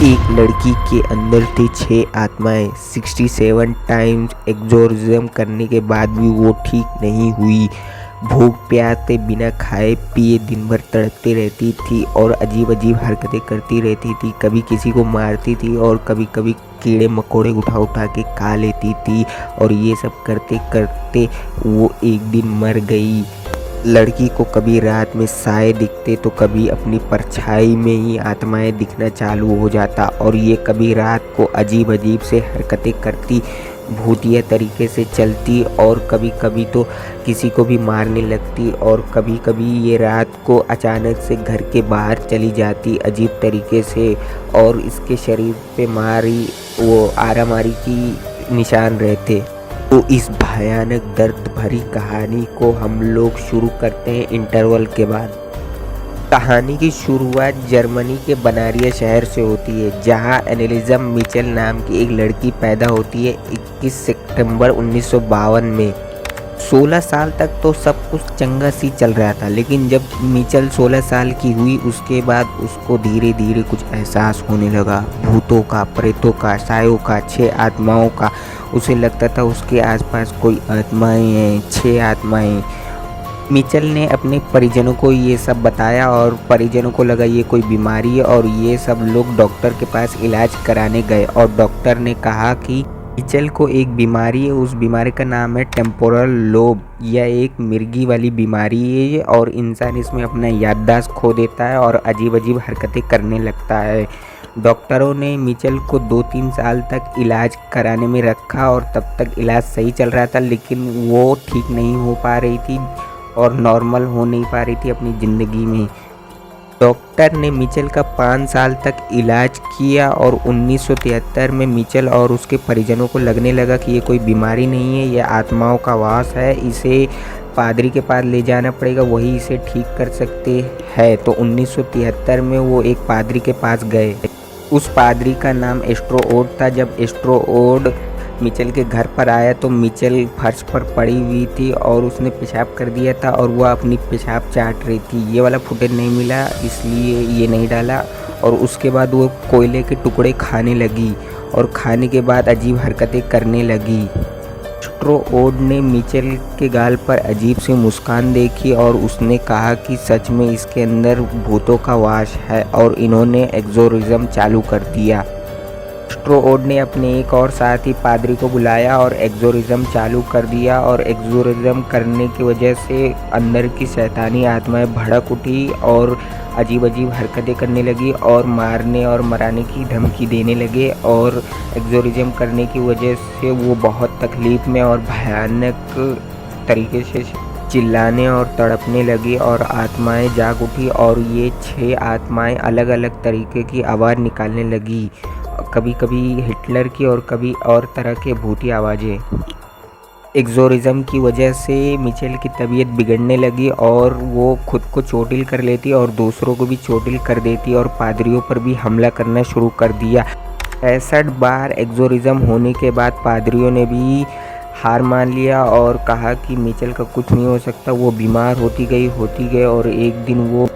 एक लड़की के अंदर थी 6 आत्माएं। 67 टाइम्स एग्जोर्सिज्म करने के बाद भी वो ठीक नहीं हुई। भूख प्यास से बिना खाए पिए दिन भर तड़पती रहती थी और अजीब अजीब हरकतें करती रहती थी। कभी किसी को मारती थी और कभी कभी कीड़े मकोड़े उठा उठा के खा लेती थी और ये सब करते करते वो एक दिन मर गई। लड़की को कभी रात में साए दिखते तो कभी अपनी परछाई में ही आत्माएं दिखना चालू हो जाता और ये कभी रात को अजीब अजीब से हरकतें करती, भूतिया तरीके से चलती और कभी कभी तो किसी को भी मारने लगती और कभी कभी ये रात को अचानक से घर के बाहर चली जाती अजीब तरीके से और इसके शरीर पे वो आरामारी की निशान रहते। तो इस भयानक दर्द भरी कहानी को हम लोग शुरू करते हैं इंटरवल के बाद। कहानी की शुरुआत जर्मनी के बनारिया शहर से होती है, जहां एनेलिज़ा मिचेल नाम की एक लड़की पैदा होती है 21 सितंबर 1952 में। 16 साल तक तो सब कुछ चंगा सी चल रहा था, लेकिन जब मिचेल 16 साल की हुई उसके बाद उसको धीरे धीरे कुछ एहसास होने लगा, भूतों का, प्रेतों का, सायों का, 6 आत्माओं का। उसे लगता था उसके आसपास कोई आत्माएं हैं, 6 आत्माएं। मिचेल ने अपने परिजनों को ये सब बताया और परिजनों को लगा ये कोई बीमारी है और ये सब लोग डॉक्टर के पास इलाज कराने गए और डॉक्टर ने कहा कि मिचेल को एक बीमारी है, उस बीमारी का नाम है टेम्पोरल लोब। यह एक मिर्गी वाली बीमारी है और इंसान इसमें अपना याददाश्त खो देता है और अजीब अजीब हरकतें करने लगता है। डॉक्टरों ने मिचेल को 2-3 साल तक इलाज कराने में रखा और तब तक इलाज सही चल रहा था, लेकिन वो ठीक नहीं हो पा रही थी और नॉर्मल हो नहीं पा रही थी अपनी ज़िंदगी में। डॉक्टर ने मिचेल का 5 साल तक इलाज किया और 1973 में मिचेल और उसके परिजनों को लगने लगा कि ये कोई बीमारी नहीं है, यह आत्माओं का वास है, इसे पादरी के पास ले जाना पड़ेगा, वही इसे ठीक कर सकते हैं। तो 1973 में वो एक पादरी के पास गए। उस पादरी का नाम एस्ट्रोओड था। जब एस्ट्रोओड मिचेल के घर पर आया तो मिचेल फर्श पर पड़ी हुई थी और उसने पेशाब कर दिया था और वह अपनी पेशाब चाट रही थी। ये वाला फुटेज नहीं मिला इसलिए ये नहीं डाला। और उसके बाद वो कोयले के टुकड़े खाने लगी और खाने के बाद अजीब हरकतें करने लगी। एस्ट्रोओड ने मिचेल के गाल पर अजीब सी मुस्कान देखी और उसने कहा कि सच में इसके अंदर भूतों का वास है और इन्होंने एग्जोरिज्म चालू कर दिया। एस्ट्रोओड ने अपने एक और साथी पादरी को बुलाया और एग्जोरिज्म चालू कर दिया और एग्जोरिज्म करने की वजह से अंदर की शैतानी आत्माएं भड़क उठी और अजीब अजीब हरकतें करने लगी और मारने और मराने की धमकी देने लगे और एग्जोरिज्म करने की वजह से वो बहुत तकलीफ़ में और भयानक तरीके से चिल्लाने और तड़पने लगी और आत्माएं जाग उठी और ये 6 आत्माएं अलग अलग तरीके की आवाज़ निकालने लगी, कभी कभी हिटलर की और कभी और तरह के भूती आवाज़ें। एग्जोरिज्म की वजह से मिचेल की तबीयत बिगड़ने लगी और वो खुद को चोटिल कर लेती और दूसरों को भी चोटिल कर देती और पादरियों पर भी हमला करना शुरू कर दिया। 65 बार एग्जोरिज्म होने के बाद पादरियों ने भी हार मान लिया और कहा कि मिचेल का कुछ नहीं हो सकता। वो बीमार होती गई और एक दिन वो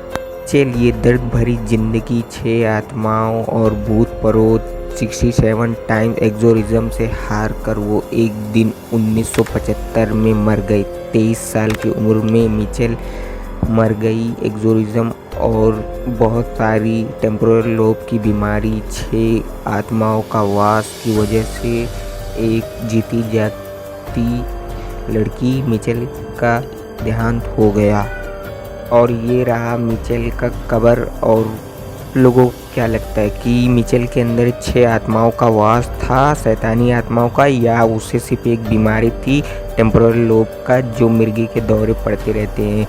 ये दर्द भरी जिंदगी 6 आत्माओं और भूत परोत 67 टाइम्स एग्जोरिज्म से हार कर वो एक दिन 1975 में मर गई। 23 साल की उम्र में मिचेल मर गई। एग्जोरिज्म और बहुत सारी टेम्पोरल लोब की बीमारी, 6 आत्माओं का वास की वजह से एक जीती जागती लड़की मिचेल का देहांत हो गया। और ये रहा मिचेल का कब्र। और लोगों को क्या लगता है कि मिचेल के अंदर 6 आत्माओं का वास था, शैतानी आत्माओं का, या उसे सिर्फ एक बीमारी थी टेम्पोरल लोब का जो मिर्गी के दौरे पड़ते रहते हैं।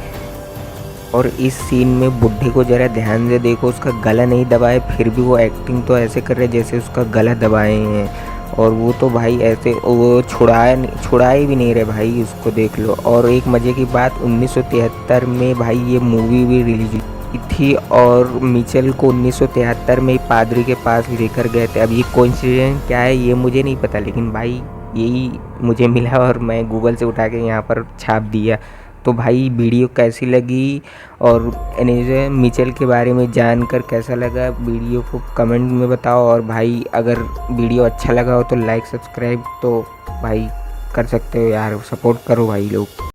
और इस सीन में बुढ़े को ज़रा ध्यान से देखो, उसका गला नहीं दबाए फिर भी वो एक्टिंग तो ऐसे कर रहे जैसे उसका गला दबाए हैं और वो तो भाई ऐसे वो छुड़ाए भी नहीं रहे भाई, उसको देख लो। और एक मज़े की बात 1973 में भाई ये मूवी भी रिलीज हुई थी और मिचेल को 1973 में पादरी के पास लेकर गए थे। अब ये कोइंसिडेंस क्या है ये मुझे नहीं पता, लेकिन भाई यही मुझे मिला और मैं गूगल से उठा के यहाँ पर छाप दिया। तो भाई वीडियो कैसी लगी और एनेजे मिचेल के बारे में जानकर कैसा लगा वीडियो को कमेंट में बताओ। और भाई अगर वीडियो अच्छा लगा हो तो लाइक सब्सक्राइब तो भाई कर सकते हो यार, सपोर्ट करो भाई लोग।